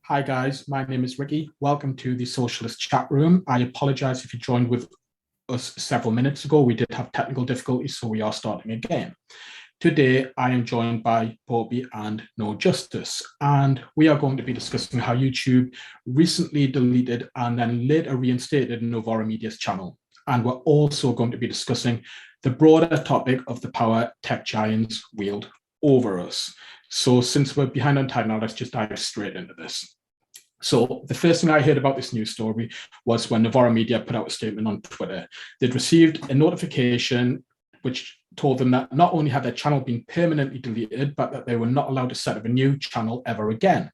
Hi guys, my name is Ricky. Welcome to the Socialist Chat Room. I apologize if you joined with us several minutes ago. We did have technical difficulties, so we are starting again. Today, I am joined by Popey and No Justice, and we are going to be discussing how YouTube recently deleted and then later reinstated Novara Media's channel. And we're also going to be discussing the broader topic of the power tech giants wield over us. So since we're behind on time now, let's just dive straight into this. So the first thing I heard about this news story was when Novara Media put out a statement on Twitter. They'd received a notification which told them that not only had their channel been permanently deleted, but that they were not allowed to set up a new channel ever again.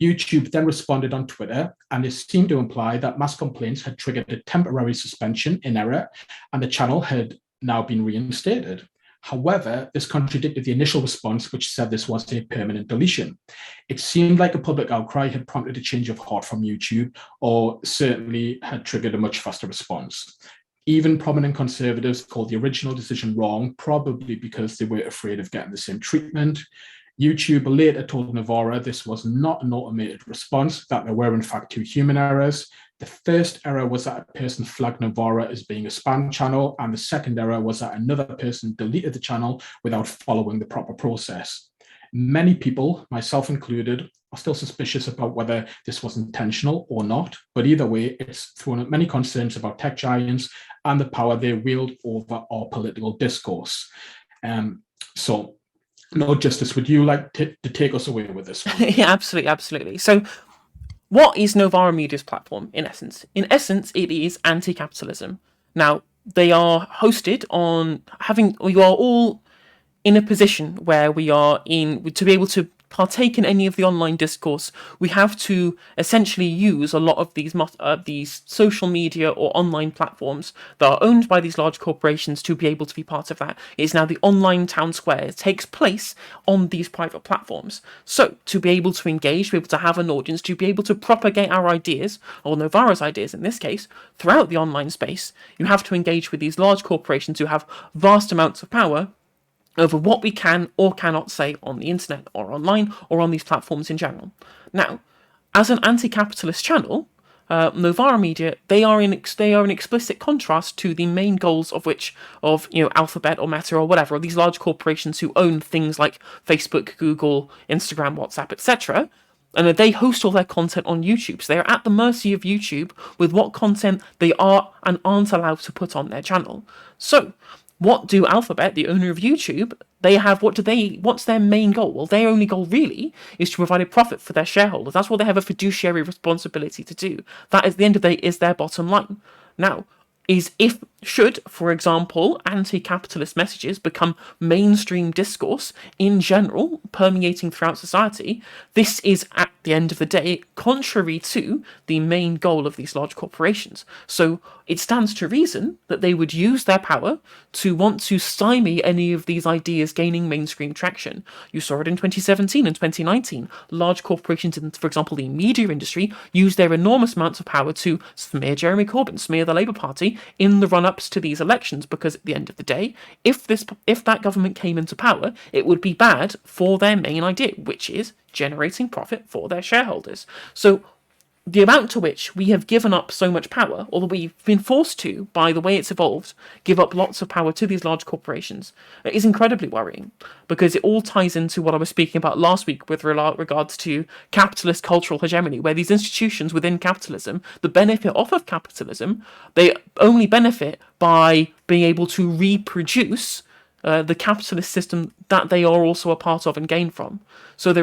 YouTube then responded on Twitter, and it seemed to imply that mass complaints had triggered a temporary suspension in error, and the channel had now been reinstated. However, this contradicted the initial response, which said this was a permanent deletion. It seemed like a public outcry had prompted a change of heart from YouTube, or certainly had triggered a much faster response. Even prominent conservatives called the original decision wrong, probably because they were afraid of getting the same treatment. YouTube later told Novara this was not an automated response, that there were in fact two human errors. The first error was that a person flagged Novara as being a spam channel, and the second error was that another person deleted the channel without following the proper process. Many people, myself included, are still suspicious about whether this was intentional or not, but either way, it's thrown up many concerns about tech giants and the power they wield over our political discourse. So, No Justice, would you like to take us away with this one? Yeah, absolutely. So, what is Novara Media's platform in essence? In essence, it is anti-capitalism. Now, they are hosted on we are all in a position where we are in to be able to partake in any of the online discourse. We have to essentially use a lot of these social media or online platforms that are owned by these large corporations to be able to be part of that. It is now the online town square. It takes place on these private platforms. So to be able to engage, to be able to have an audience, to be able to propagate our ideas, or Novara's ideas in this case, throughout the online space, you have to engage with these large corporations who have vast amounts of power over what we can or cannot say on the internet or online or on these platforms in general. Now, as an anti-capitalist channel, Novara Media, they are in explicit contrast to the main goals of Alphabet or Meta or whatever, or these large corporations who own things like Facebook, Google, Instagram, WhatsApp, etc. And they host all their content on YouTube, so they are at the mercy of YouTube with what content they are and aren't allowed to put on their channel. So, what do Alphabet, the owner of YouTube, what's their main goal? Well, their only goal really is to provide a profit for their shareholders. That's what they have a fiduciary responsibility to do. That, at the end of the day, is their bottom line. Now, should, for example, anti-capitalist messages become mainstream discourse in general, permeating throughout society, this is, at the end of the day, contrary to the main goal of these large corporations. So it stands to reason that they would use their power to want to stymie any of these ideas gaining mainstream traction. You saw it in 2017 and 2019. Large corporations in, for example, the media industry used their enormous amounts of power to smear Jeremy Corbyn, smear the Labour Party in the run-ups to these elections, because at the end of the day, if that government came into power, it would be bad for their main idea, which is generating profit for their shareholders. So the amount to which we have given up so much power, or that we've been forced to, by the way it's evolved, give up lots of power to these large corporations, is incredibly worrying, because it all ties into what I was speaking about last week with regards to capitalist cultural hegemony, where these institutions within capitalism, the benefit off of capitalism, they only benefit by being able to reproduce the capitalist system that they are also a part of and gain from. So it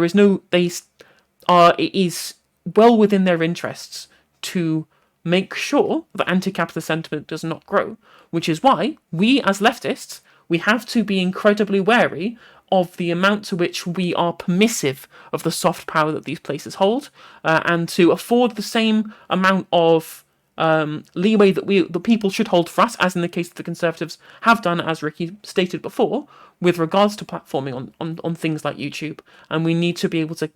is well within their interests to make sure that anti-capitalist sentiment does not grow, which is why we as leftists, we have to be incredibly wary of the amount to which we are permissive of the soft power that these places hold, and to afford the same amount of leeway that the people should hold for us, as in the case that the Conservatives have done, as Ricky stated before, with regards to platforming on things like YouTube. And we need to be able to,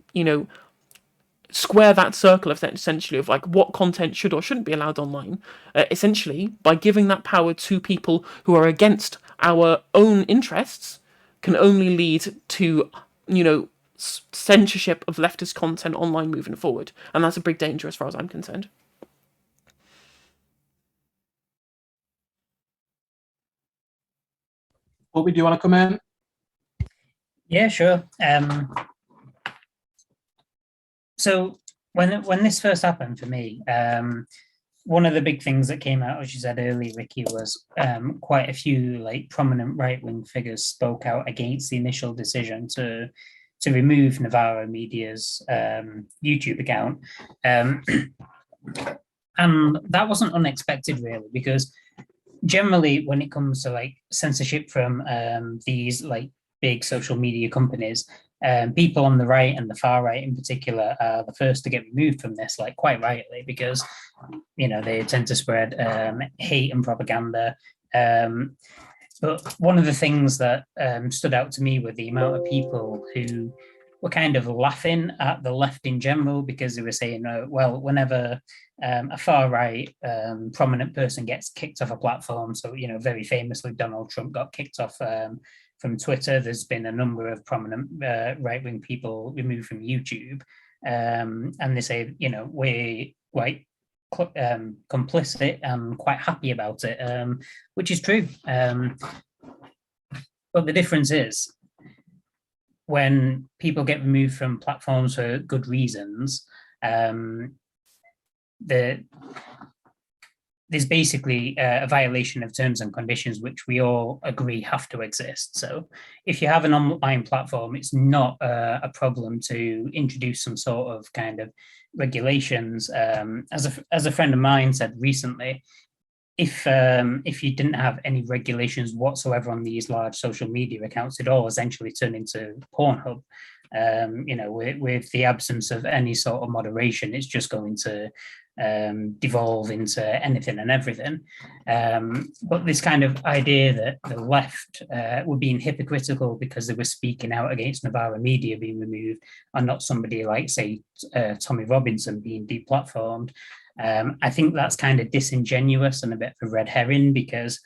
square that circle of essentially of like what content should or shouldn't be allowed online, essentially by giving that power to people who are against our own interests, can only lead to censorship of leftist content online moving forward, and that's a big danger as far as I'm concerned. Popey, do you want to come in? Yeah, sure. So when this first happened for me, one of the big things that came out, as you said earlier, Ricky, was quite a few like prominent right-wing figures spoke out against the initial decision to remove Novara Media's YouTube account. And that wasn't unexpected, really, because generally when it comes to like censorship from these like big social media companies, people on the right and the far right in particular are the first to get removed from this, like quite rightly, because they tend to spread hate and propaganda. But one of the things that stood out to me were the amount of people who were kind of laughing at the left in general, because they were saying, well, whenever a far right prominent person gets kicked off a platform, so very famously Donald Trump got kicked off from Twitter, there's been a number of prominent right-wing people removed from YouTube, and they say we're quite complicit and quite happy about it, which is true. But the difference is, when people get removed from platforms for good reasons, there's basically a violation of terms and conditions, which we all agree have to exist. So if you have an online platform, it's not a problem to introduce some sort of kind of regulations. As a friend of mine said recently, if you didn't have any regulations whatsoever on these large social media accounts, it all essentially turn into Pornhub. With the absence of any sort of moderation, it's just going to devolve into anything and everything. But this kind of idea that the left were being hypocritical because they were speaking out against Novara Media being removed, and not somebody like, say, Tommy Robinson being deplatformed, I think that's kind of disingenuous and a bit of a red herring, because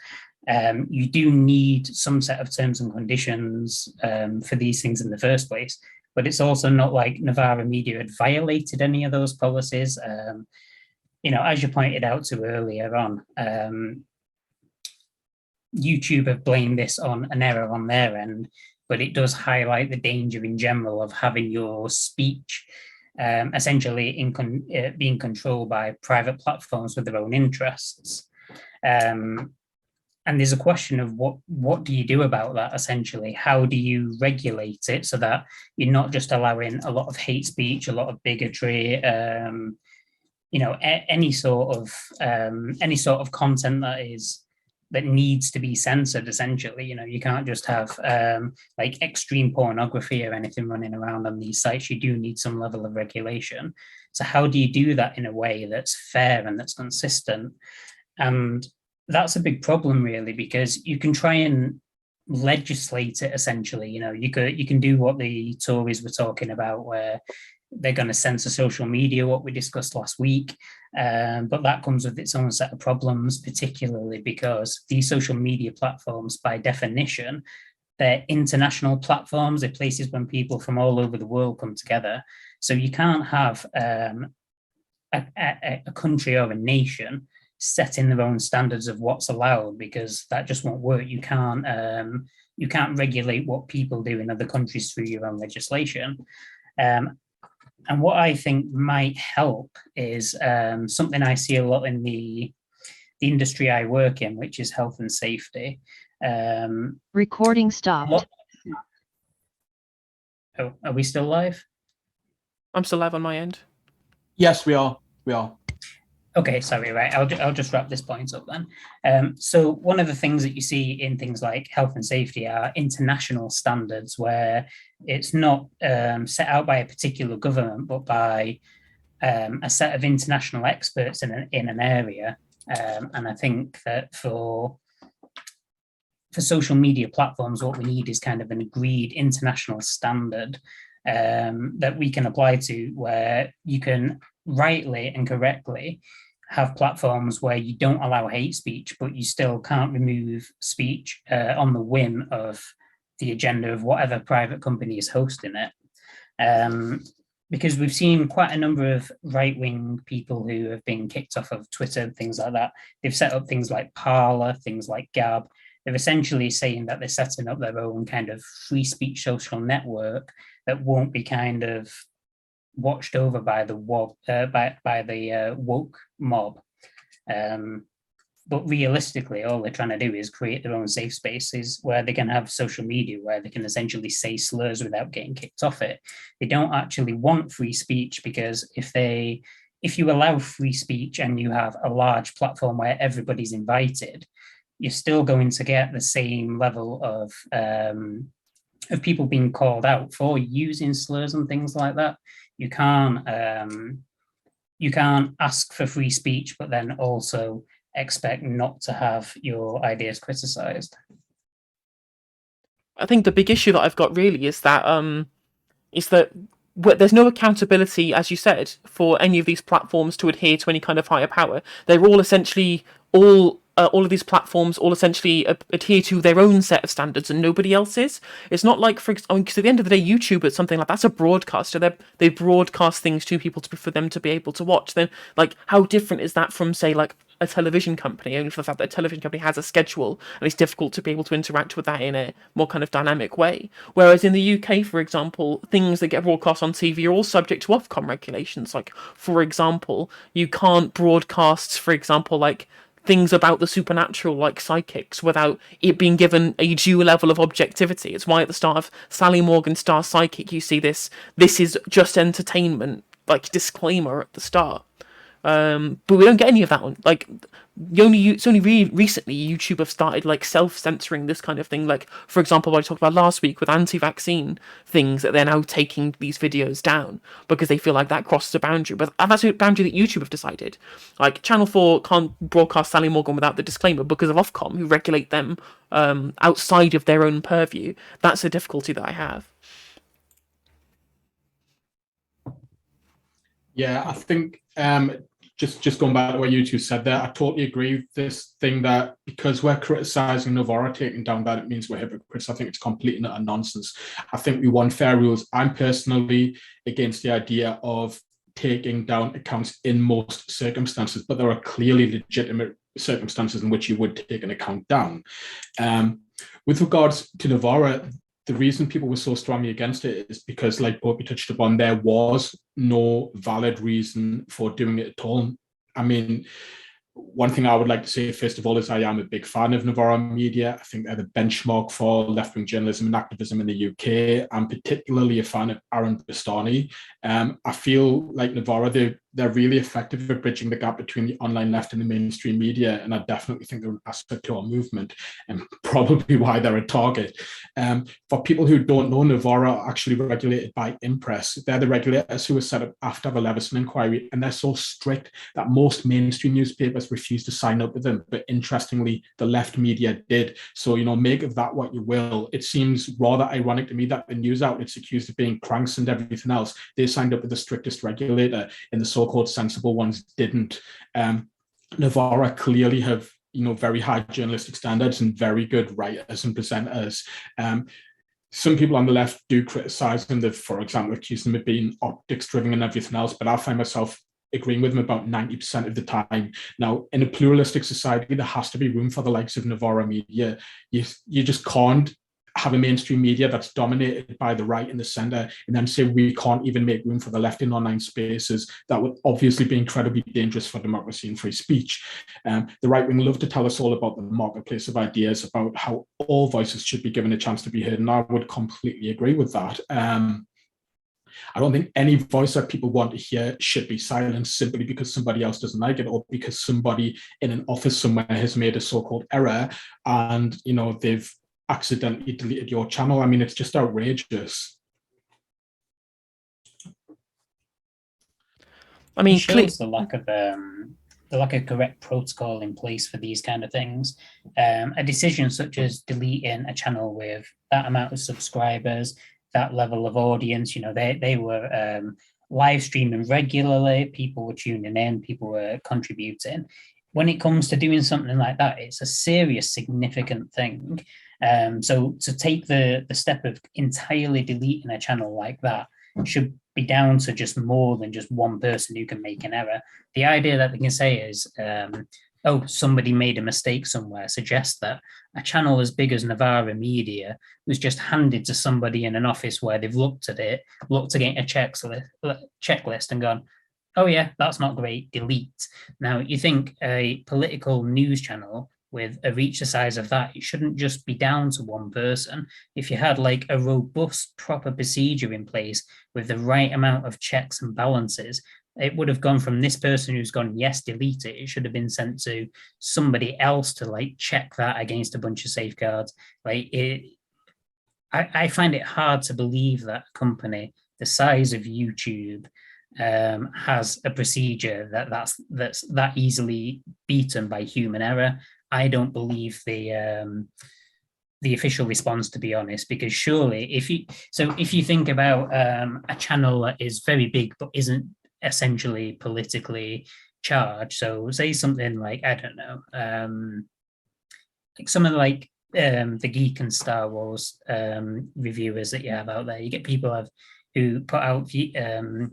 you do need some set of terms and conditions for these things in the first place. But it's also not like Novara Media had violated any of those policies. As you pointed out to earlier on, YouTube have blamed this on an error on their end, but it does highlight the danger in general of having your speech essentially being controlled by private platforms with their own interests. And there's a question of what do you do about that, essentially? How do you regulate it so that you're not just allowing a lot of hate speech, a lot of bigotry, any sort of content that needs to be censored, essentially. You can't just have like extreme pornography or anything running around on these sites. You do need some level of regulation. So how do you do that in a way that's fair and that's consistent? And that's a big problem, really, because you can try and legislate it, essentially. You can do what the Tories were talking about, where they're going to censor social media, what we discussed last week. But that comes with its own set of problems, particularly because these social media platforms, by definition, they're international platforms. They're places when people from all over the world come together. So you can't have a country or a nation setting their own standards of what's allowed, because that just won't work. You can't regulate what people do in other countries through your own legislation. And what I think might help is something I see a lot in the industry I work in, which is health and safety. Recording stopped. Oh, are we still live? I'm still live on my end. Yes, we are. Okay, sorry, right. I'll just wrap this point up then. So one of the things that you see in things like health and safety are international standards, where it's not set out by a particular government, but by a set of international experts in an area. And I think that for social media platforms, what we need is kind of an agreed international standard that we can apply to, where you can rightly and correctly have platforms where you don't allow hate speech, but you still can't remove speech on the whim of the agenda of whatever private company is hosting it. Because we've seen quite a number of right-wing people who have been kicked off of Twitter, things like that. They've set up things like Parler, things like Gab. They're essentially saying that they're setting up their own kind of free speech social network that won't be kind of watched over by the woke mob. But realistically, all they're trying to do is create their own safe spaces where they can have social media, where they can essentially say slurs without getting kicked off it. They don't actually want free speech, because if you allow free speech and you have a large platform where everybody's invited, you're still going to get the same level of people being called out for using slurs and things like that. You can't ask for free speech, but then also expect not to have your ideas criticized. I think the big issue that I've got really is that there's no accountability, as you said, for any of these platforms to adhere to any kind of higher power. They're all essentially all of these platforms all essentially adhere to their own set of standards and nobody else's. It's not like, because at the end of the day, YouTube or something like that's a broadcaster. They broadcast things to people for them to be able to watch. Then, like, how different is that from, say, like a television company, only for the fact that a television company has a schedule and it's difficult to be able to interact with that in a more kind of dynamic way. Whereas in the UK, for example, things that get broadcast on TV are all subject to Ofcom regulations. Like, for example, you can't broadcast, for example, like things about the supernatural, like psychics, without it being given a due level of objectivity. It's why at the start of Sally Morgan Star Psychic, you see this is just entertainment, like, disclaimer at the start. But we don't get any of that one. Like, it's only really recently YouTube have started like self-censoring this kind of thing. Like, for example, what I talked about last week with anti-vaccine things, that they're now taking these videos down because they feel like that crosses a boundary. But that's a boundary that YouTube have decided. Like, Channel 4 can't broadcast Sally Morgan without the disclaimer because of Ofcom, who regulate them outside of their own purview. That's a difficulty that I have. Yeah, I think just going back to what you two said there, I totally agree with this thing that because we're criticizing Novara taking down that, it means we're hypocrites. I think it's complete and utter nonsense. I think we want fair rules. I'm personally against the idea of taking down accounts in most circumstances, but there are clearly legitimate circumstances in which you would take an account down. With regards to Novara, the reason people were so strongly against it is because, like Popey touched upon, there was no valid reason for doing it at all. I mean, one thing I would like to say, first of all, is I am a big fan of Novara Media. I think they're the benchmark for left-wing journalism and activism in the UK. I'm particularly a fan of Aaron Bastani. I feel like Novara, they're really effective at bridging the gap between the online left and the mainstream media, and I definitely think they're an asset to our movement, and probably why they're a target. For people who don't know, Novara are actually regulated by Impress. They're the regulators who were set up after the Leveson inquiry, and they're so strict that most mainstream newspapers refused to sign up with them. But interestingly, the left media did. So, make of that what you will. It seems rather ironic to me that the news outlets accused of being cranks and everything else, they signed up with the strictest regulator, and the so-called sensible ones didn't. Novara clearly have very high journalistic standards and very good writers and presenters. Some people on the left do criticize them. They've, for example, accused them of being optics driven and everything else, but I find myself agreeing with them about 90% of the time. Now, in a pluralistic society, there has to be room for the likes of Novara Media. You just can't have a mainstream media that's dominated by the right and the center, and then say we can't even make room for the left in online spaces. That would obviously be incredibly dangerous for democracy and free speech. The right wing love to tell us all about the marketplace of ideas, about how all voices should be given a chance to be heard, and I would completely agree with that. I don't think any voice that people want to hear should be silenced simply because somebody else doesn't like it, or because somebody in an office somewhere has made a so-called error and they've accidentally deleted your channel. I mean, it's just outrageous. I mean, it shows the lack of correct protocol in place for these kind of things. A decision such as deleting a channel with that amount of subscribers, that level of audience, they were live streaming regularly, people were tuning in, people were contributing. When it comes to doing something like that, it's a serious, significant thing. So to take the step of entirely deleting a channel like that should be down to just more than just one person who can make an error. The idea that they can say is, oh, somebody made a mistake somewhere, suggests that a channel as big as Novara Media was just handed to somebody in an office where they've looked at it a checklist and gone, oh yeah, that's not great, delete. Now, you think a political news channel with a reach the size of that, it shouldn't just be down to one person. If you had like a robust, proper procedure in place with the right amount of checks and balances, it would have gone from this person who's gone, yes, delete it. It should have been sent to somebody else to like check that against a bunch of safeguards. Like I find it hard to believe that a company the size of YouTube has a procedure that's that easily beaten by human error. I don't believe the official response, to be honest, because surely if you think about a channel that is very big but isn't essentially politically charged, so say something like, I don't know, like some of the geek and Star Wars reviewers that you have out there, you get people who put out videos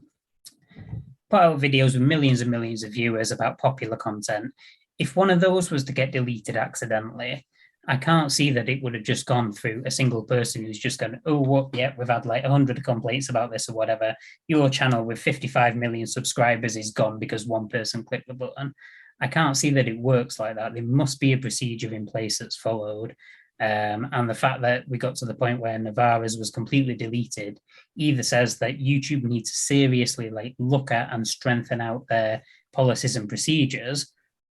with millions and millions of viewers about popular content. If one of those was to get deleted accidentally, I can't see that it would have just gone through a single person who's just gone, oh, what? Yeah, we've had like 100 complaints about this or whatever. Your channel with 55 million subscribers is gone because one person clicked the button. I can't see that it works like that. There must be a procedure in place that's followed. And the fact that we got to the point where Novara's was completely deleted either says that YouTube needs to seriously like look at and strengthen out their policies and procedures,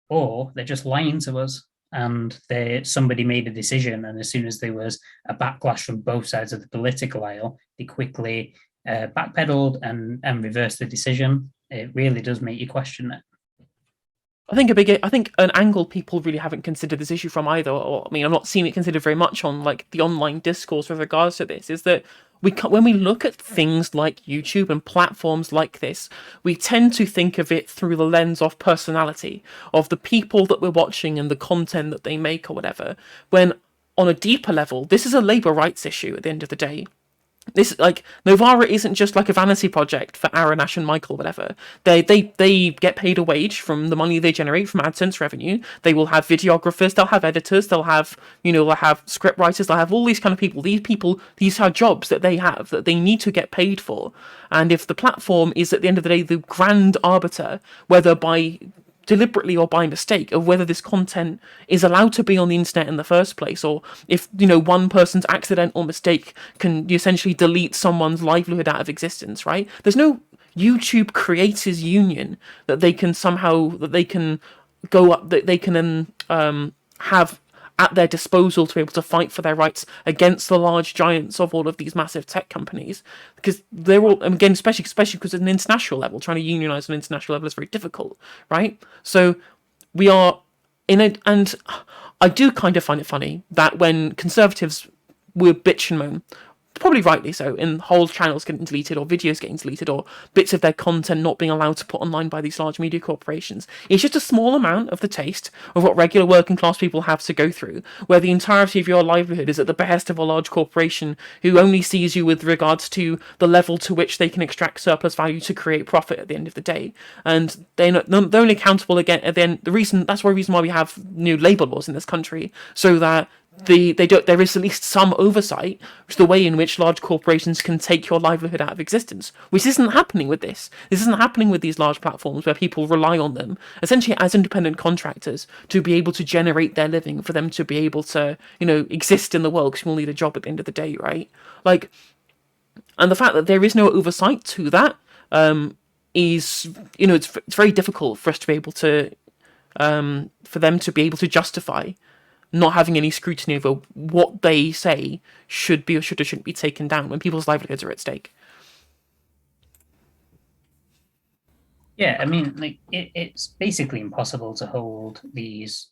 or they're just lying to us. And somebody made a decision, and as soon as there was a backlash from both sides of the political aisle, they quickly backpedaled and reversed the decision. It really does make you question it. I think an angle people really haven't considered this issue from either, or I mean, I've not seen it considered very much on like the online discourse with regards to this, is that when we look at things like YouTube and platforms like this, we tend to think of it through the lens of personality, of the people that we're watching and the content that they make or whatever, when on a deeper level, this is a labour rights issue at the end of the day. This, like, Novara isn't just like a vanity project for Aaron, Ash and Michael, whatever. They get paid a wage from the money they generate from AdSense revenue. They will have videographers, they'll have editors, they'll have script writers, they'll have all these kind of people. These are jobs that they have that they need to get paid for. And if the platform is at the end of the day the grand arbiter, whether by deliberately or by mistake, of whether this content is allowed to be on the internet in the first place, or if one person's accidental mistake can essentially delete someone's livelihood out of existence, right? There's no YouTube creators union that they can go up, that they can have at their disposal to be able to fight for their rights against the large giants of all of these massive tech companies, because they're all, again, especially because at an international level, trying to unionize on an international level is very difficult, right? So we are in it, and I do kind of find it funny that when conservatives were bitch and moan, probably rightly so, in whole channels getting deleted or videos getting deleted or bits of their content not being allowed to put online by these large media corporations, it's just a small amount of the taste of what regular working class people have to go through, where the entirety of your livelihood is at the behest of a large corporation who only sees you with regards to the level to which they can extract surplus value to create profit at the end of the day. And they're only accountable again at the end. That's one reason why we have new labour laws in this country, so that there is at least some oversight to the way in which large corporations can take your livelihood out of existence, which isn't happening with this. This isn't happening with these large platforms where people rely on them essentially as independent contractors to be able to generate their living, for them to be able to exist in the world, because you will need a job at the end of the day, right? Like, and the fact that there is no oversight to that is it's very difficult for us to be able to for them to be able to justify not having any scrutiny over what they say should be or shouldn't be taken down when people's livelihoods are at stake. Yeah, I mean, like it's basically impossible to hold these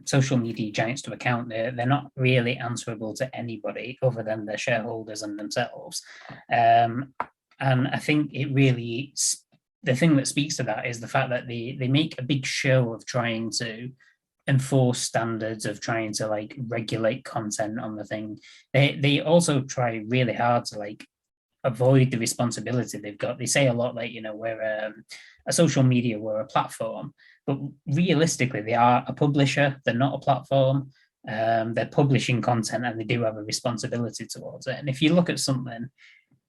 social media giants to account. They're not really answerable to anybody other than their shareholders and themselves. And I think it really, the thing that speaks to that is the fact that they make a big show of trying to enforce standards, of trying to like regulate content on the thing. They also try really hard to like avoid the responsibility they've got. They say a lot like, we're a social media, we're a platform, but realistically, they are a publisher. They're not a platform. They're publishing content and they do have a responsibility towards it. And if you look at something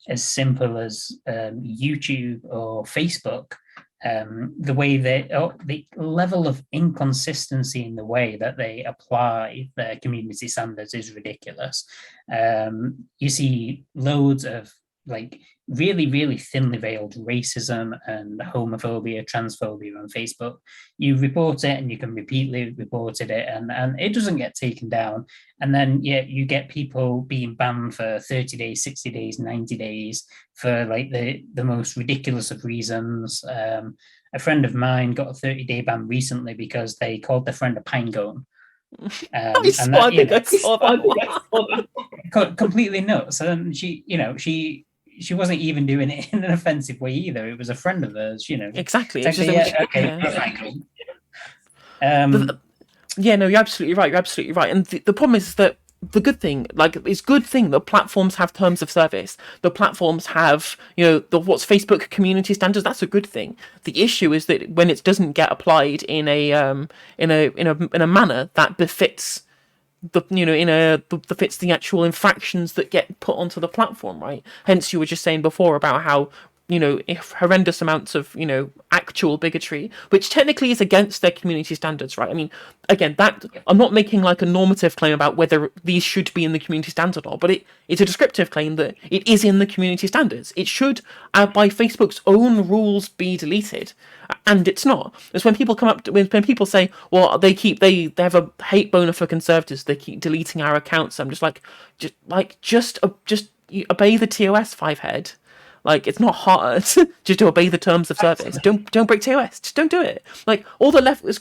as simple as YouTube or Facebook, the way the level of inconsistency in the way that they apply their community standards is ridiculous. You see loads of like really, really thinly veiled racism and homophobia, transphobia on Facebook. You report it and you can repeatedly report it and it doesn't get taken down. And then you get people being banned for 30 days, 60 days, 90 days for like the most ridiculous of reasons. A friend of mine got a 30-day ban recently because they called their friend a pine cone. Completely nuts. And she wasn't even doing it in an offensive way either. It was a friend of hers, Exactly. It's no, you're absolutely right. You're absolutely right. And the problem is that the good thing, it's good thing that platforms have terms of service. The platforms have, what's Facebook community standards. That's a good thing. The issue is that when it doesn't get applied in a manner that befits befits the actual infractions that get put onto the platform, right? Hence, you were just saying before about how if horrendous amounts of actual bigotry, which technically is against their community standards, right? I mean, again, that I'm not making like a normative claim about whether these should be in the community standard or not, but it's a descriptive claim that it is in the community standards. It should, by Facebook's own rules, be deleted, and it's not. It's when people come up when people say, well, they have a hate boner for conservatives, they keep deleting our accounts. I'm just just obey the TOS, fivehead. It's not hard just to obey the terms of service. Don't break TOS. Just don't do it. All the left is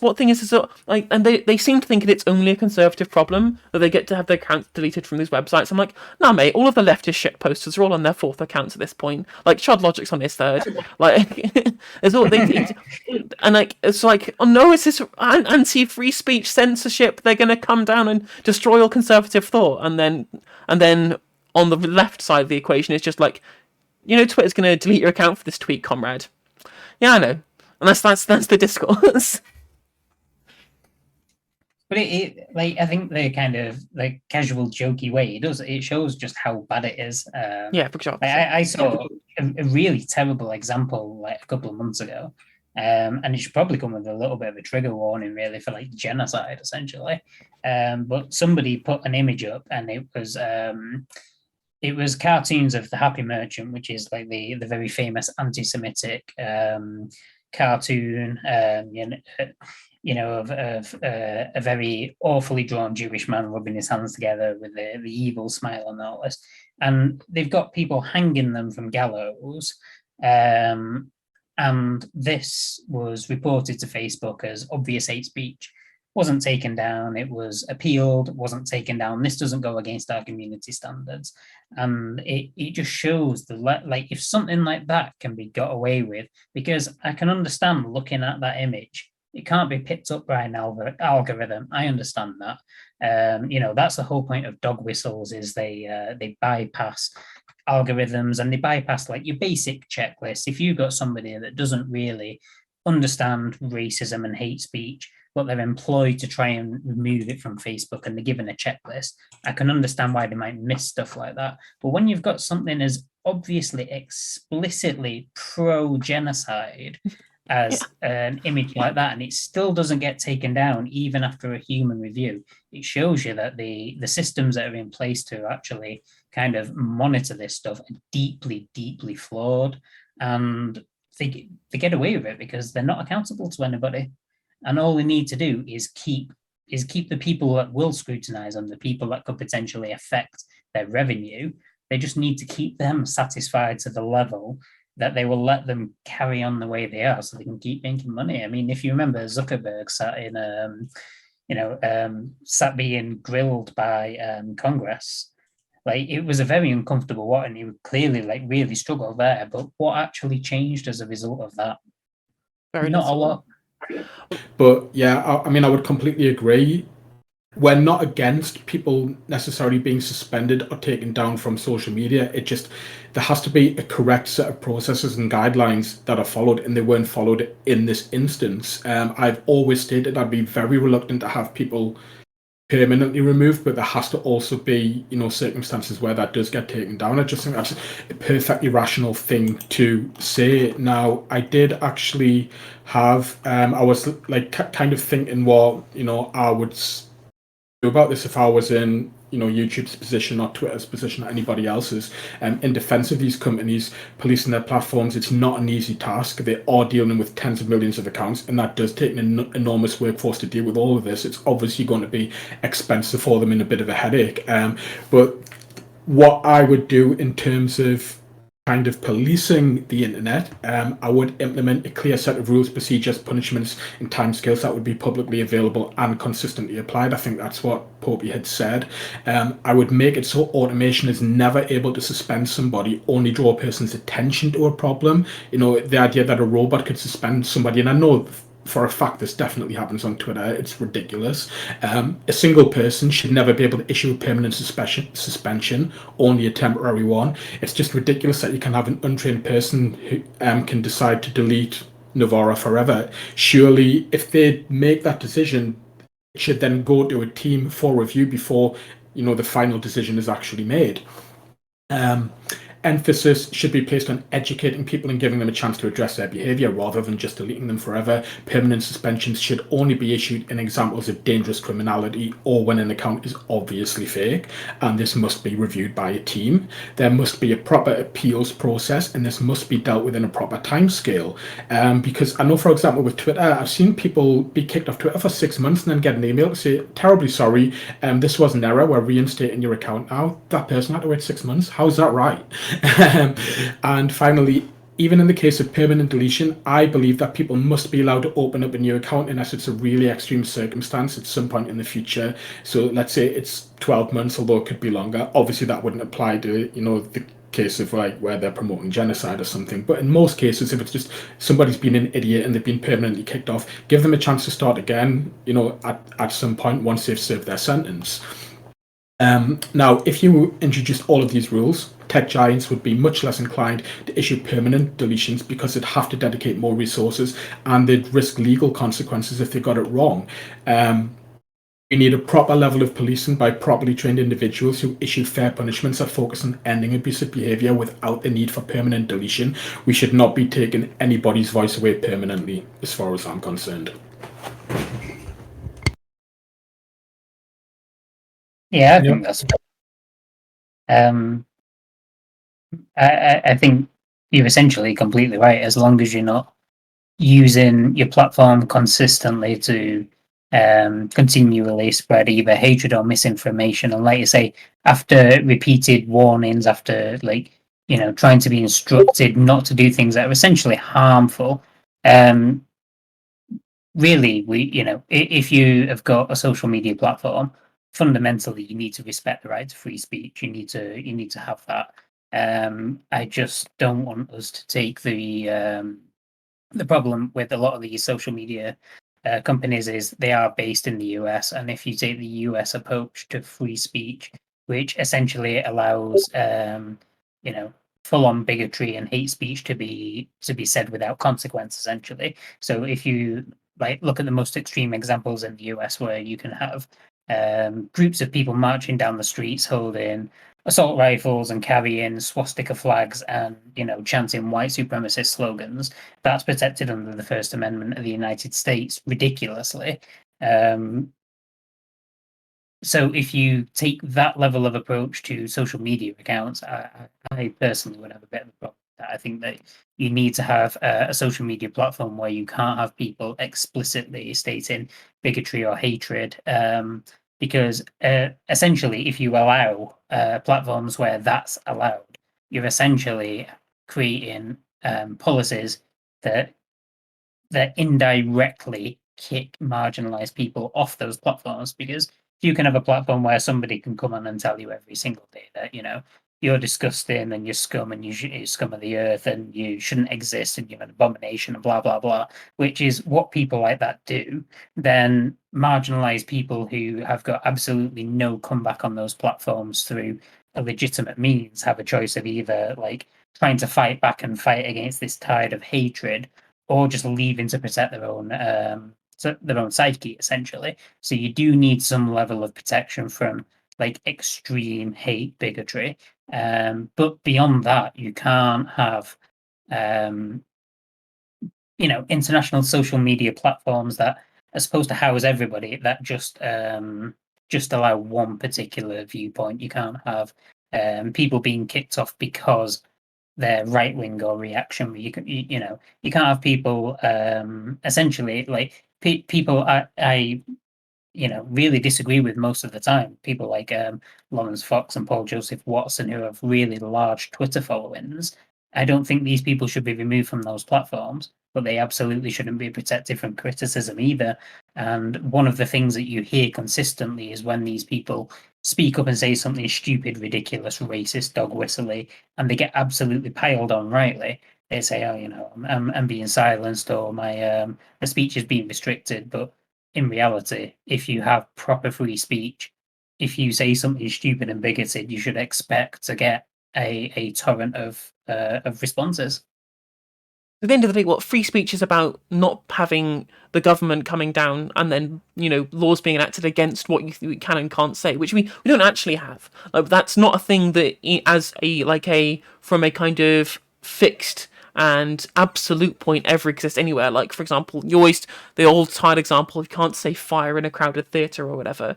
and they seem to think it's only a conservative problem that they get to have their accounts deleted from these websites. I'm like, nah, mate. All of the leftist shit posters are all on their fourth accounts at this point. Chud Logic's on his third. It's all they and it's oh no, it's this anti-free speech censorship. They're gonna come down and destroy all conservative thought, and then on the left side of the equation is just Twitter's going to delete your account for this tweet, comrade. Yeah, I know. And that's the discourse. But I think the kind of casual, jokey way it shows just how bad it is. Yeah, for sure. I saw a really terrible example a couple of months ago, and it should probably come with a little bit of a trigger warning, really, for genocide, essentially. But somebody put an image up, and it was cartoons of the Happy Merchant, which is the very famous anti-Semitic cartoon, of a very awfully drawn Jewish man rubbing his hands together with the evil smile and all this. And they've got people hanging them from gallows. And this was reported to Facebook as obvious hate speech. Wasn't taken down. It was appealed. Wasn't taken down. This doesn't go against our community standards, and it just shows if something like that can be got away with, because I can understand looking at that image. It can't be picked up by an algorithm. I understand that. That's the whole point of dog whistles is they bypass algorithms and they bypass your basic checklist. If you've got somebody that doesn't really understand racism and hate speech, but they're employed to try and remove it from Facebook and they're given a checklist, I can understand why they might miss stuff like that. But when you've got something as obviously explicitly pro-genocide as an image like that, and it still doesn't get taken down even after a human review, it shows you that the systems that are in place to actually kind of monitor this stuff are deeply, deeply flawed, and they get away with it because they're not accountable to anybody. And all we need to do is keep the people that will scrutinize them, the people that could potentially affect their revenue. They just need to keep them satisfied to the level that they will let them carry on the way they are, so they can keep making money. I mean, if you remember, Zuckerberg sat being grilled by Congress. It was a very uncomfortable one, and he would clearly really struggled there. But what actually changed as a result of that? Not a lot. But yeah, I mean, I would completely agree we're not against people necessarily being suspended or taken down from social media. It just, there has to be a correct set of processes and guidelines that are followed, and they weren't followed in this instance. I've always stated I'd be very reluctant to have people permanently removed, but there has to also be, circumstances where that does get taken down. I just think that's a perfectly rational thing to say. Now, I did actually have, I was like kind of thinking what, I would do about this if I was in, YouTube's position or Twitter's position or anybody else's. In defense of these companies policing their platforms, it's not an easy task. They are dealing with tens of millions of accounts, and that does take an enormous workforce to deal with all of this. It's obviously going to be expensive for them and a bit of a headache. But what I would do in terms of kind of policing the internet, I would implement a clear set of rules, procedures, punishments, and timescales that would be publicly available and consistently applied. I think that's what Popey had said. I would make it so automation is never able to suspend somebody, only draw a person's attention to a problem. The idea that a robot could suspend somebody, and I know for a fact this definitely happens on Twitter, it's ridiculous. A single person should never be able to issue a permanent suspension, only a temporary one. It's just ridiculous that you can have an untrained person who can decide to delete Novara forever. Surely, if they make that decision, it should then go to a team for review before the final decision is actually made. Emphasis should be placed on educating people and giving them a chance to address their behaviour rather than just deleting them forever. Permanent suspensions should only be issued in examples of dangerous criminality or when an account is obviously fake, and this must be reviewed by a team. There must be a proper appeals process, and this must be dealt with in a proper timescale. Because I know, for example, with Twitter, I've seen people be kicked off Twitter for 6 months and then get an email to say, terribly sorry, this was an error, we're reinstating your account now. That person had to wait 6 months. How's that right? And finally, even in the case of permanent deletion, I believe that people must be allowed to open up a new account unless it's a really extreme circumstance at some point in the future. So let's say it's 12 months, although it could be longer. Obviously, that wouldn't apply to, the case of like where they're promoting genocide or something. But in most cases, if it's just somebody's been an idiot and they've been permanently kicked off, give them a chance to start again, at some point once they've served their sentence. Now, if you introduced all of these rules, tech giants would be much less inclined to issue permanent deletions because they'd have to dedicate more resources and they'd risk legal consequences if they got it wrong. We need a proper level of policing by properly trained individuals who issue fair punishments that focus on ending abusive behaviour without the need for permanent deletion. We should not be taking anybody's voice away permanently, as far as I'm concerned. Yeah, I think that's. I think you're essentially completely right. As long as you're not using your platform consistently to continually spread either hatred or misinformation, and like you say, after repeated warnings, after trying to be instructed not to do things that are essentially harmful. Really, if you have got a social media platform, fundamentally you need to respect the right to free speech. You need to have that. I just don't want us to take the problem with a lot of these social media companies is they are based in the US, and if you take the US approach to free speech, which essentially allows full-on bigotry and hate speech to be said without consequence, essentially. So if you look at the most extreme examples in the US, where you can have groups of people marching down the streets holding assault rifles and carrying swastika flags and chanting white supremacist slogans, that's protected under the First Amendment of the United States ridiculously. So if you take that level of approach to social media accounts, I personally would have a bit of a problem with that. I think that you need to have a social media platform where you can't have people explicitly stating bigotry or hatred, because essentially, if you allow platforms where that's allowed, you're essentially creating policies that indirectly kick marginalized people off those platforms. Because you can have a platform where somebody can come on and tell you every single day that you're disgusting and you're scum and you're scum of the earth and you shouldn't exist and you're an abomination and blah blah blah, which is what people like that do, then marginalized people who have got absolutely no comeback on those platforms through a legitimate means have a choice of either like trying to fight back and fight against this tide of hatred, or just leaving to protect their own psyche, essentially. So you do need some level of protection from like extreme hate bigotry, but beyond that you can't have international social media platforms that are supposed to house everybody that just allow one particular viewpoint. You can't have people being kicked off because they're right wing or reactionary. You can't have people essentially like people I really disagree with most of the time. People like Lawrence Fox and Paul Joseph Watson, who have really large Twitter followings. I don't think these people should be removed from those platforms, but they absolutely shouldn't be protected from criticism either. And one of the things that you hear consistently is when these people speak up and say something stupid, ridiculous, racist, dog whistly, and they get absolutely piled on rightly. They say, "Oh, I'm being silenced," or my speech is being restricted. But in reality, if you have proper free speech, if you say something stupid and bigoted, you should expect to get a torrent of responses. At the end of the day, what free speech is about not having the government coming down and then, laws being enacted against what you can and can't say, which we don't actually have. Like, that's not a thing that from a kind of fixed and absolute point ever exists anywhere. Like, for example, the old tired example, you can't say fire in a crowded theatre or whatever.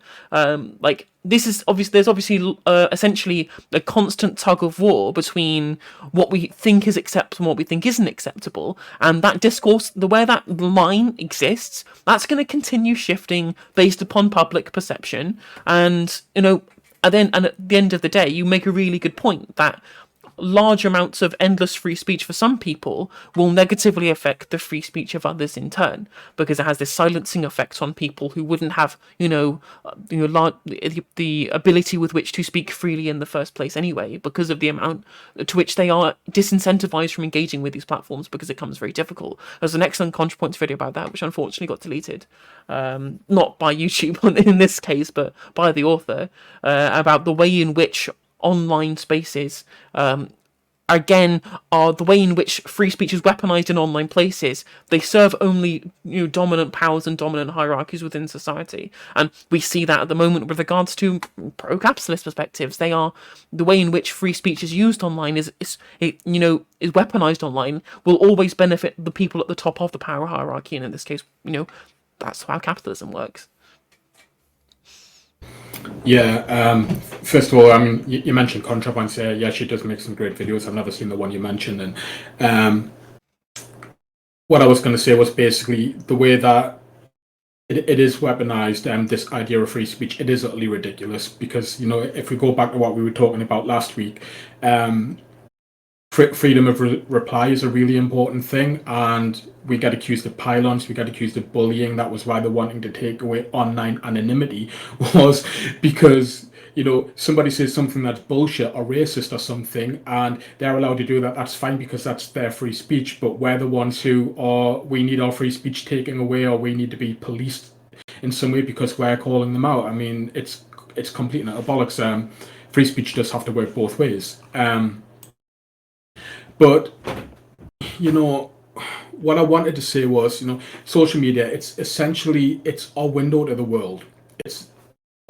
This is obviously, there's obviously essentially a constant tug of war between what we think is acceptable and what we think isn't acceptable, and that discourse, where that line exists, that's going to continue shifting based upon public perception. And at the end of the day, you make a really good point that large amounts of endless free speech for some people will negatively affect the free speech of others in turn, because it has this silencing effect on people who wouldn't have, the ability with which to speak freely in the first place anyway, because of the amount to which they are disincentivized from engaging with these platforms, because it becomes very difficult. There's an excellent ContraPoints video about that, which unfortunately got deleted, not by YouTube in this case, but by the author, about the way in which online spaces again are the way in which free speech is weaponized in online places. They serve only dominant powers and dominant hierarchies within society, and we see that at the moment with regards to pro-capitalist perspectives. They are the way in which free speech is used online is weaponized online will always benefit the people at the top of the power hierarchy, and in this case, that's how capitalism works. Yeah, first of all, I mean, you mentioned ContraPoints there. Yeah, she does make some great videos. I've never seen the one you mentioned. And what I was going to say was basically the way that it is weaponized, this idea of free speech, it is utterly ridiculous, because, if we go back to what we were talking about last week, freedom of reply is a really important thing, and we get accused of pylons, we get accused of bullying. That was why they're wanting to take away online anonymity, was because somebody says something that's bullshit or racist or something, and they're allowed to do that. That's fine, because that's their free speech. But we're the ones who we need our free speech taken away, or we need to be policed in some way because we're calling them out. I mean, it's complete and utter bollocks. Free speech does have to work both ways. But, what I wanted to say was, social media, it's our window to the world. It's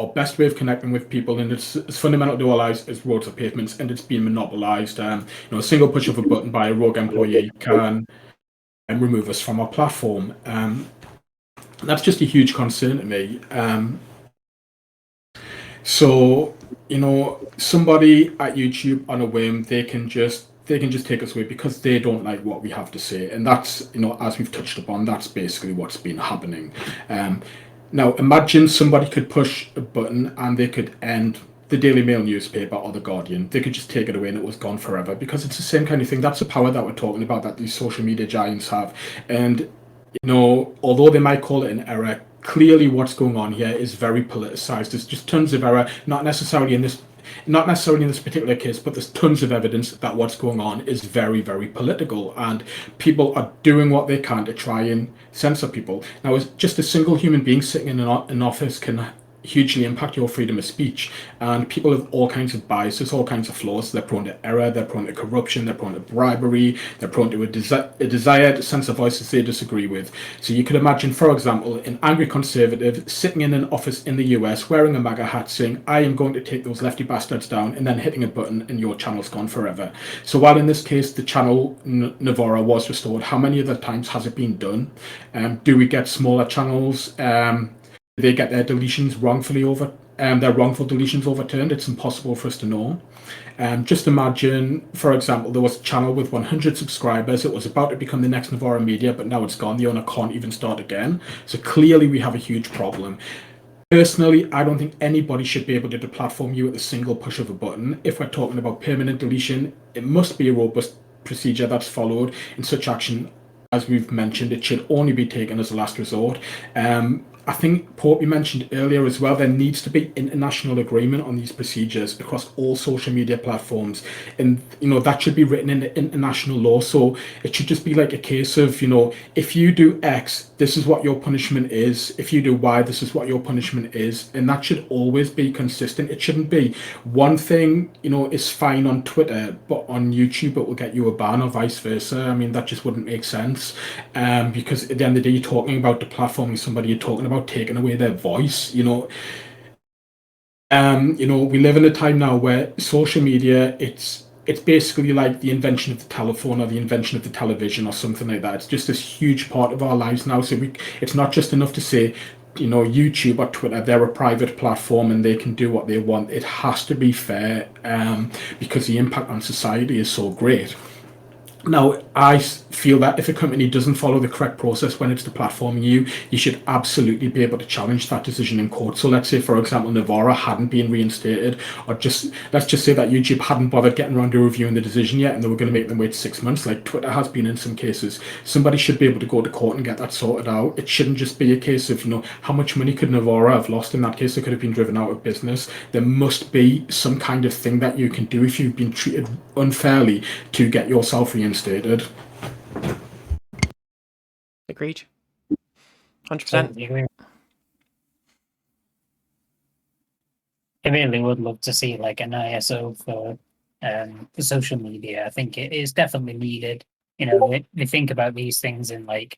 our best way of connecting with people, and it's fundamental to our lives as roads or pavements, and it's been monopolized. A single push of a button by a rogue employee can remove us from our platform. That's just a huge concern to me. So, somebody at YouTube on a whim, they can just take us away because they don't like what we have to say. And that's, as we've touched upon, that's basically what's been happening. Now, imagine somebody could push a button and they could end the Daily Mail newspaper or the Guardian. They could just take it away and it was gone forever, because it's the same kind of thing. That's the power that we're talking about, that these social media giants have. And, although they might call it an error, clearly what's going on here is very politicized. There's just tons of error, not necessarily in not necessarily in this particular case, but there's tons of evidence that what's going on is very, very political, and people are doing what they can to try and censor people. Now, as just a single human being sitting in an office can hugely impact your freedom of speech, and people have all kinds of biases, all kinds of flaws. They're prone to error, they're prone to corruption, they're prone to bribery, they're prone to a desire to censor voices they disagree with. So you could imagine, for example, an angry conservative sitting in an office in the US wearing a MAGA hat saying, I am going to take those lefty bastards down, and then hitting a button and your channel's gone forever. So while in this case the channel Novara was restored, how many other times has it been done? Do we get smaller channels? They get their deletions wrongfully their wrongful deletions overturned? It's impossible for us to know. Just imagine, for example, there was a channel with 100 subscribers. It was about to become the next Novara Media, but now it's gone. The owner can't even start again. So clearly we have a huge problem. Personally, I don't think anybody should be able to deplatform you at the single push of a button. If we're talking about permanent deletion, it must be a robust procedure that's followed. In such action, as we've mentioned, it should only be taken as a last resort. I think Popey mentioned earlier as well, there needs to be international agreement on these procedures across all social media platforms. And, that should be written into international law. So it should just be like a case of, if you do X, this is what your punishment is. If you do Y, this is what your punishment is. And that should always be consistent. It shouldn't be one thing, is fine on Twitter, but on YouTube it will get you a ban, or vice versa. I mean, that just wouldn't make sense. Because at the end of the day, you're talking about deplatforming somebody, you're talking about taking away their voice. We live in a time now where social media, it's basically like the invention of the telephone or the invention of the television or something like that. It's just this huge part of our lives now. So it's not just enough to say, YouTube or Twitter, they're a private platform and they can do what they want. It has to be fair, because the impact on society is so great. Now, I feel that if a company doesn't follow the correct process when it's deplatforming you, you should absolutely be able to challenge that decision in court. So let's say, for example, Novara hadn't been reinstated, or let's just say that YouTube hadn't bothered getting around to reviewing the decision yet, and they were going to make them wait 6 months, like Twitter has been in some cases. Somebody should be able to go to court and get that sorted out. It shouldn't just be a case of, how much money could Novara have lost in that case? They could have been driven out of business. There must be some kind of thing that you can do if you've been treated unfairly to get yourself reinstated. Agreed. 100%. I really would love to see like an ISO for social media. I think it is definitely needed. We think about these things in like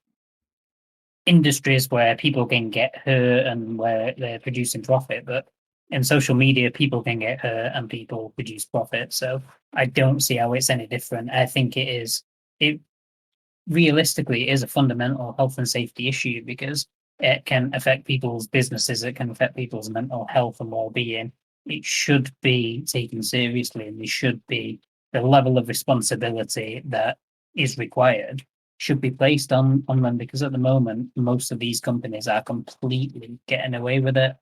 industries where people can get hurt and where they're producing profit, but in social media, people can get hurt and people produce profit. So I don't see how it's any different. I think it realistically is a fundamental health and safety issue, because it can affect people's businesses, it can affect people's mental health and well-being. It should be taken seriously, and there should be the level of responsibility that is required should be placed on them, because at the moment, most of these companies are completely getting away with it.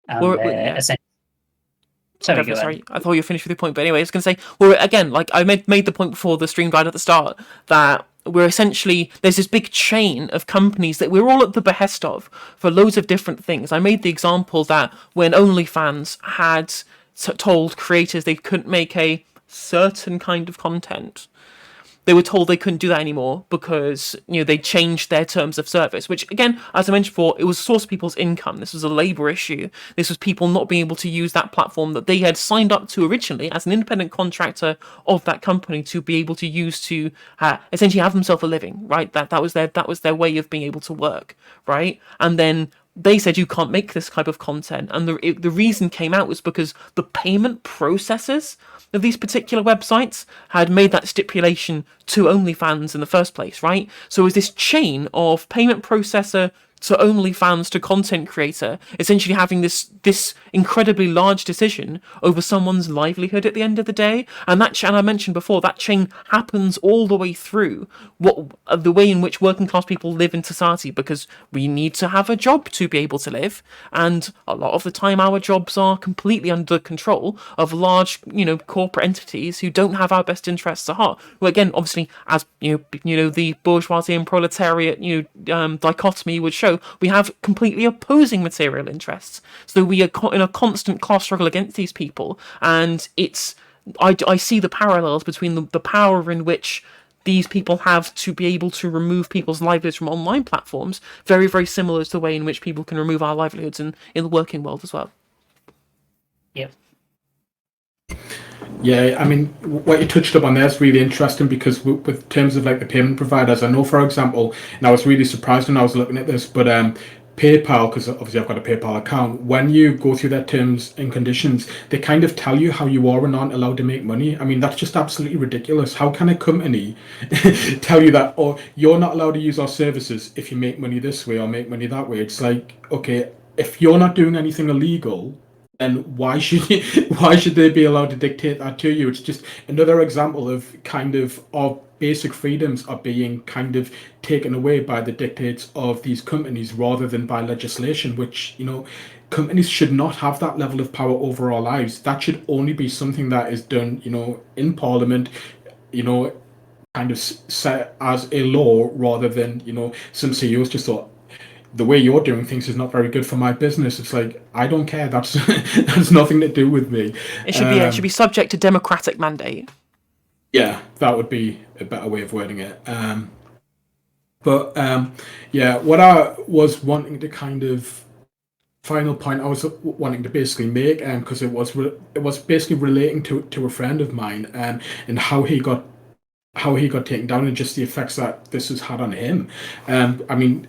And Sorry, I thought you were finished with your point, but anyway, I was going to say, well, again, like I made the point before the stream guide at the start, that we're essentially, there's this big chain of companies that we're all at the behest of for loads of different things. I made the example that when OnlyFans had told creators they couldn't make a certain kind of content, they were told they couldn't do that anymore because, they changed their terms of service, which, again, as I mentioned before, it was a source of people's income. This was a labour issue. This was people not being able to use that platform that they had signed up to originally as an independent contractor of that company to be able to use to essentially have themselves a living, right? That was their way of being able to work, right? And then they said you can't make this type of content, and the reason came out was because the payment processors of these particular websites had made that stipulation to OnlyFans in the first place, right? So it was this chain of payment processor to OnlyFans to content creator, essentially having this incredibly large decision over someone's livelihood at the end of the day. And that chain, I mentioned before, that chain happens all the way through the way in which working class people live in society, because we need to have a job to be able to live, and a lot of the time our jobs are completely under control of large, corporate entities who don't have our best interests at heart. Well, again, obviously, as the bourgeoisie and proletariat, dichotomy would show, show, we have completely opposing material interests. So we are in a constant class struggle against these people, and I see the parallels between the power in which these people have to be able to remove people's livelihoods from online platforms, very, very similar to the way in which people can remove our livelihoods in the working world as well. Yep. Yeah, I mean, what you touched upon there is really interesting, because with terms of like the payment providers, I know, for example, and I was really surprised when I was looking at this, but PayPal, because obviously I've got a PayPal account, when you go through their terms and conditions, they kind of tell you how you are or not allowed to make money. I mean, that's just absolutely ridiculous. How can a company tell you that, or you're not allowed to use our services if you make money this way or make money that way? It's like, okay, if you're not doing anything illegal, then why should they be allowed to dictate that to you? It's just another example of kind of our basic freedoms are being kind of taken away by the dictates of these companies rather than by legislation, which, you know, companies should not have that level of power over our lives. That should only be something that is done, you know, in Parliament, you know, kind of set as a law, rather than, you know, some CEOs just thought, the way you're doing things is not very good for my business. It's like, I don't care. That's that's nothing to do with me. It should be subject to democratic mandate. Yeah, that would be a better way of wording it. Yeah, what I was wanting to kind of final point I was wanting to basically make, because it was basically relating to a friend of mine, and how he got taken down, and just the effects that this has had on him. I mean,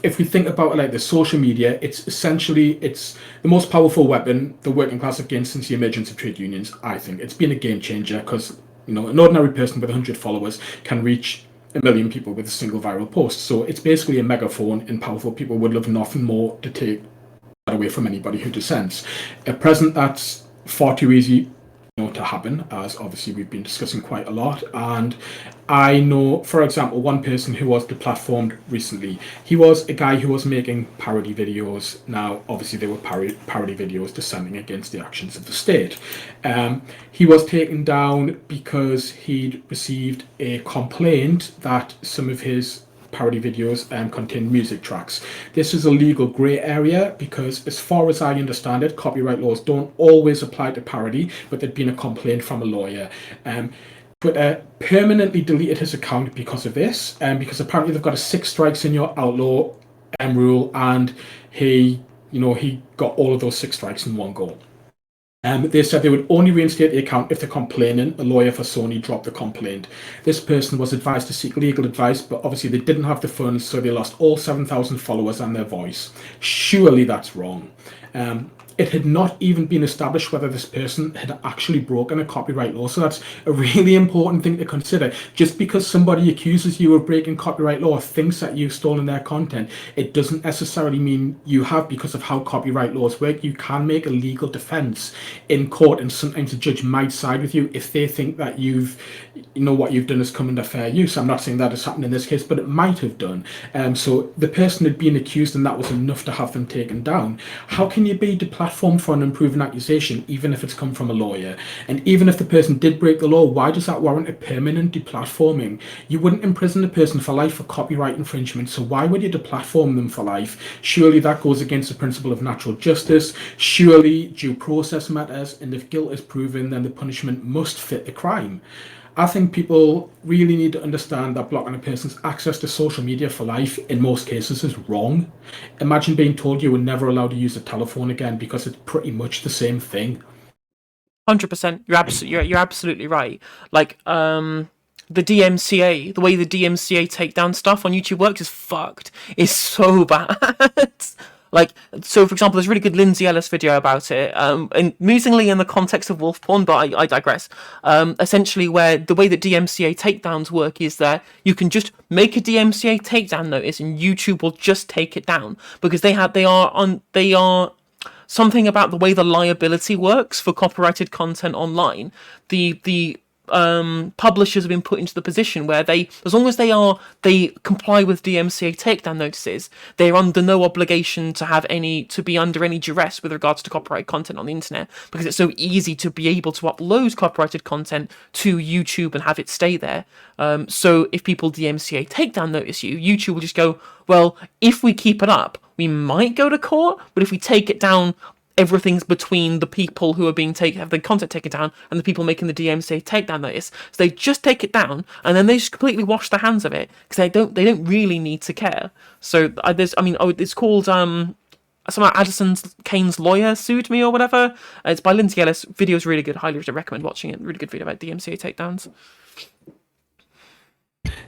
if we think about it like the social media, it's the most powerful weapon the working class have gained since the emergence of trade unions. I think it's been a game changer, because, you know, an ordinary person with 100 followers can reach 1 million people with a single viral post. So it's basically a megaphone, and powerful people would love nothing more to take that away from anybody who dissents. At present, that's far too easy, you know, to happen, as obviously we've been discussing quite a lot. And I know, for example, one person who was deplatformed recently. He was a guy who was making parody videos. Now, obviously, they were parody videos dissenting against the actions of the state. He was taken down because he'd received a complaint that some of his parody videos contain music tracks. This is a legal grey area, because as far as I understand it, copyright laws don't always apply to parody, but there'd been a complaint from a lawyer. Twitter permanently deleted his account because of this, because apparently they've got a 6 strikes in your outlaw rule, and he got all of those 6 strikes in one go. They said they would only reinstate the account if the complainant, a lawyer for Sony, dropped the complaint. This person was advised to seek legal advice, but obviously they didn't have the funds, so they lost all 7,000 followers and their voice. Surely that's wrong. It had not even been established whether this person had actually broken a copyright law. So that's a really important thing to consider. Just because somebody accuses you of breaking copyright law or thinks that you've stolen their content, it doesn't necessarily mean you have, because of how copyright laws work. You can make a legal defense in court, and sometimes the judge might side with you if they think that what you've done has come under fair use. I'm not saying that has happened in this case, but it might have done. So the person had been accused, and that was enough to have them taken down. How can you be deplatformed for an unproven accusation, even if it's come from a lawyer? And even if the person did break the law, why does that warrant a permanent deplatforming? You wouldn't imprison a person for life for copyright infringement, so why would you deplatform them for life? Surely that goes against the principle of natural justice. Surely due process matters, and if guilt is proven, then the punishment must fit the crime. I think people really need to understand that blocking a person's access to social media for life in most cases is wrong. Imagine being told you were never allowed to use a telephone again, because it's pretty much the same thing. 100%. You're absolutely right. Like, the DMCA, the way the DMCA take down stuff on YouTube works is fucked. It's so bad. Like, so for example, there's a really good Lindsay Ellis video about it, and amusingly in the context of wolf porn, but I digress. Essentially, where the way that DMCA takedowns work is that you can just make a DMCA takedown notice, and YouTube will just take it down, because they are something about the way the liability works for copyrighted content online. The publishers have been put into the position where as long as they comply with DMCA takedown notices, they're under no obligation to be under any duress with regards to copyrighted content on the internet, because it's so easy to be able to upload copyrighted content to YouTube and have it stay there. So if people DMCA takedown notice you, YouTube will just go, well, if we keep it up, we might go to court, but if we take it down, everything's between the people who are have the content taken down and the people making the DMCA takedown notice. So they just take it down and then they just completely wash their hands of it, because they don't really need to care. So it's called somehow Addison Kane's lawyer sued me or whatever. It's by Lindsay Ellis. Video's really good. Highly recommend watching it. Really good video about DMCA takedowns.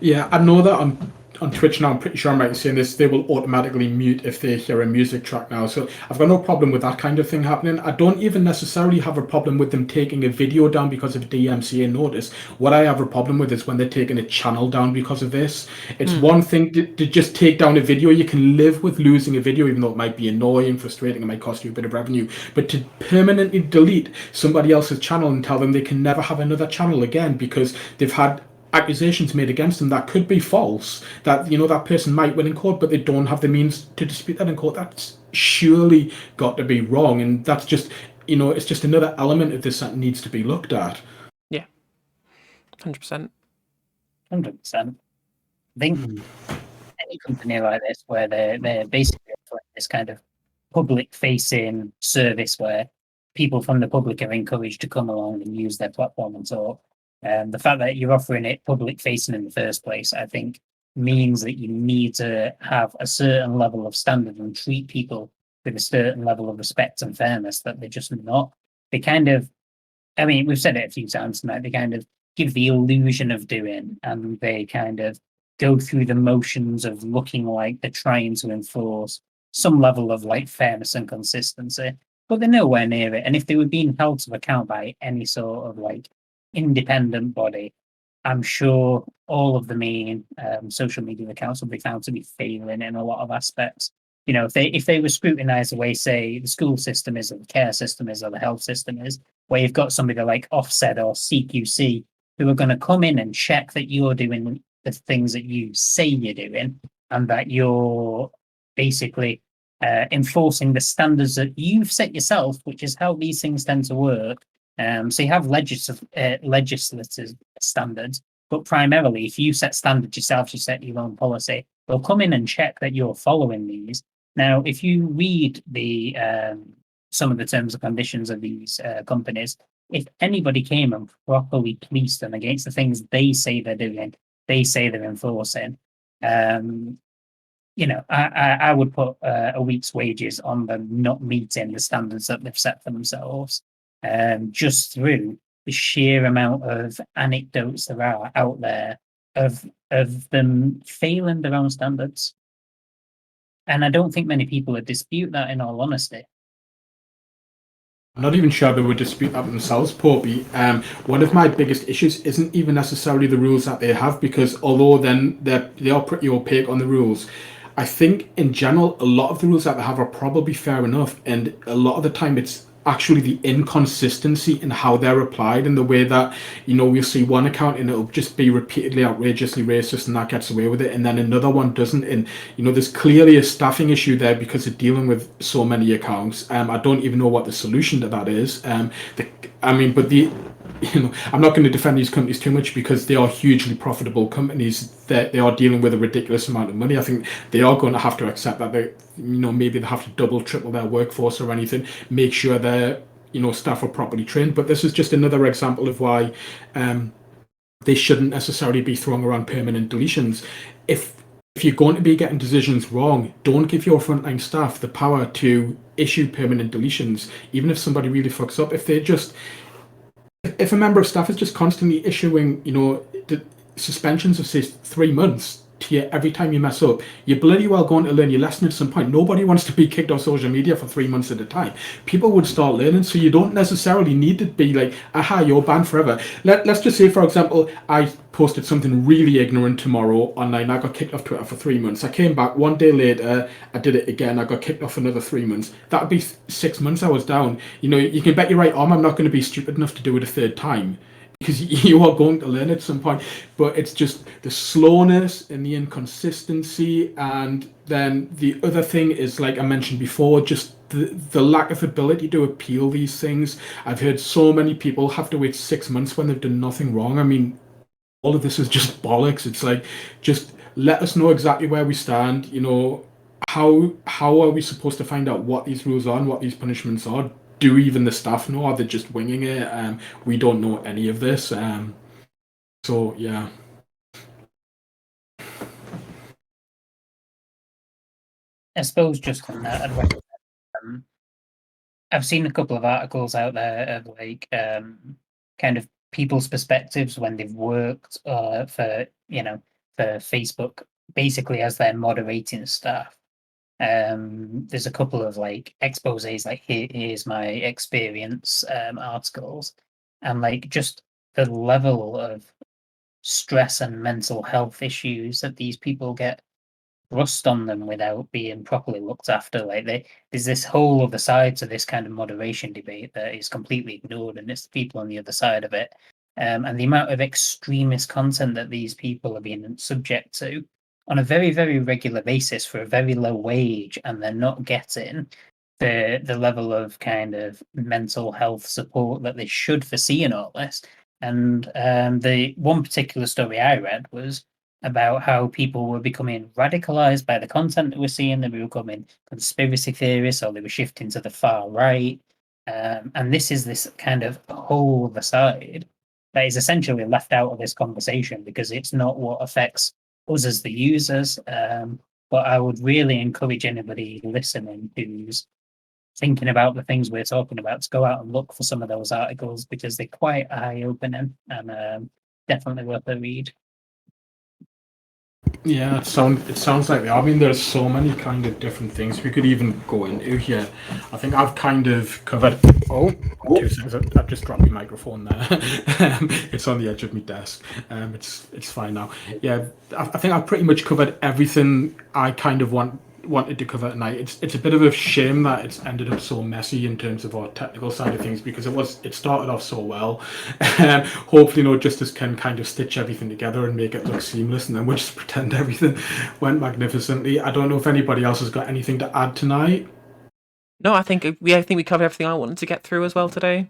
Yeah, I know that on Twitch now, I'm pretty sure I might be saying this, they will automatically mute if they hear a music track now. So I've got no problem with that kind of thing happening. I don't even necessarily have a problem with them taking a video down because of DMCA notice. What I have a problem with is when they're taking a channel down because of this. It's one thing to just take down a video. You can live with losing a video, even though it might be annoying, frustrating, it might cost you a bit of revenue. But to permanently delete somebody else's channel and tell them they can never have another channel again because they've had accusations made against them that could be false, that that person might win in court, but they don't have the means to dispute that in court, that's surely got to be wrong. And that's just it's just another element of this that needs to be looked at. Yeah, 100%. I think any company like this where they're basically offering this kind of public facing service where people from the public are encouraged to come along and use their platform and talk. The fact that you're offering it public facing in the first place, I think, means that you need to have a certain level of standard and treat people with a certain level of respect and fairness that they're just not. They kind of, we've said it a few times tonight, they kind of give the illusion of doing, and they kind of go through the motions of looking like they're trying to enforce some level of like fairness and consistency, but they're nowhere near it. And if they were being held to account by any sort of like independent body, I'm sure all of the main social media accounts will be found to be failing in a lot of aspects. If they were scrutinized the way, say, the school system is, or the care system is, or the health system is, where you've got somebody like Offset or CQC who are going to come in and check that you're doing the things that you say you're doing, and that you're basically enforcing the standards that you've set yourself, which is how these things tend to work. So you have legislative standards, but primarily, if you set standards yourself, you set your own policy, they'll come in and check that you're following these. Now, if you read the some of the terms and conditions of these companies, if anybody came and properly policed them against the things they say they're doing, they say they're enforcing, I would put a week's wages on them not meeting the standards that they've set for themselves. Just through the sheer amount of anecdotes there are out there of them failing their own standards. And I don't think many people would dispute that, in all honesty. I'm not even sure they would dispute that themselves, Popey. One of my biggest issues isn't even necessarily the rules that they have, because although then they are pretty opaque on the rules, I think in general a lot of the rules that they have are probably fair enough, and a lot of the time it's actually the inconsistency in how they're applied, in the way that we'll see one account and it'll just be repeatedly outrageously racist and that gets away with it, and then another one doesn't, and there's clearly a staffing issue there because they're dealing with so many accounts. I don't even know what the solution to that is. I'm not going to defend these companies too much because they are hugely profitable companies. They are dealing with a ridiculous amount of money. I think they are going to have to accept that maybe they have to double, triple their workforce or anything, make sure their staff are properly trained. But this is just another example of why they shouldn't necessarily be throwing around permanent deletions. If you're going to be getting decisions wrong, don't give your frontline staff the power to issue permanent deletions, even if somebody really fucks up. If a member of staff is just constantly issuing, the suspensions of, say, 3 months to you every time you mess up, you're bloody well going to learn your lesson at some point. Nobody wants to be kicked off social media for 3 months at a time. People would start learning, so you don't necessarily need to be like, aha, you're banned forever. Let's just say, for example, I posted something really ignorant tomorrow online. I got kicked off Twitter for 3 months. I came back 1 day later, I did it again. I got kicked off another 3 months. That'd be 6 months I was down. You can bet your right arm I'm not going to be stupid enough to do it a third time. because you are going to learn at some point, but it's just the slowness and the inconsistency. And then the other thing is, like I mentioned before, just the lack of ability to appeal these things. I've heard so many people have to wait 6 months when they've done nothing wrong. I mean, all of this is just bollocks. It's like, just let us know exactly where we stand. You know, how are we supposed to find out what these rules are and what these punishments are? Do even the staff know? Are they just winging it? We don't know any of this. So yeah. I suppose just on that, I've seen a couple of articles out there of like kind of people's perspectives when they've worked for Facebook, basically as their moderating staff. There's a couple of like exposés, like here's my experience articles, and like just the level of stress and mental health issues that these people get thrust on them without being properly looked after. Like there's this whole other side to this kind of moderation debate that is completely ignored, and it's the people on the other side of it. And the amount of extremist content that these people are being subject to on a very, very regular basis for a very low wage, and they're not getting the level of kind of mental health support that they should foresee in all this. And the one particular story I read was about how people were becoming radicalized by the content that we're seeing. They were becoming conspiracy theorists, or they were shifting to the far right. And this is this kind of whole other side that is essentially left out of this conversation because it's not what affects us as the users. But I would really encourage anybody listening who's thinking about the things we're talking about to go out and look for some of those articles, because they're quite eye-opening and definitely worth a read. Yeah, it sounds like I mean, there's so many kind of different things we could even go into here. I think I've kind of covered. Oh, 2 seconds. I've just dropped my microphone there. It's on the edge of my desk. It's fine now. Yeah, I think I've pretty much covered everything I kind of wanted to cover tonight. It's a bit of a shame that it's ended up so messy in terms of our technical side of things, because it started off so well. Hopefully, Justice can kind of stitch everything together and make it look seamless, and then we'll just pretend everything went magnificently. I don't know if anybody else has got anything to add tonight. No, I think we covered everything I wanted to get through as well today.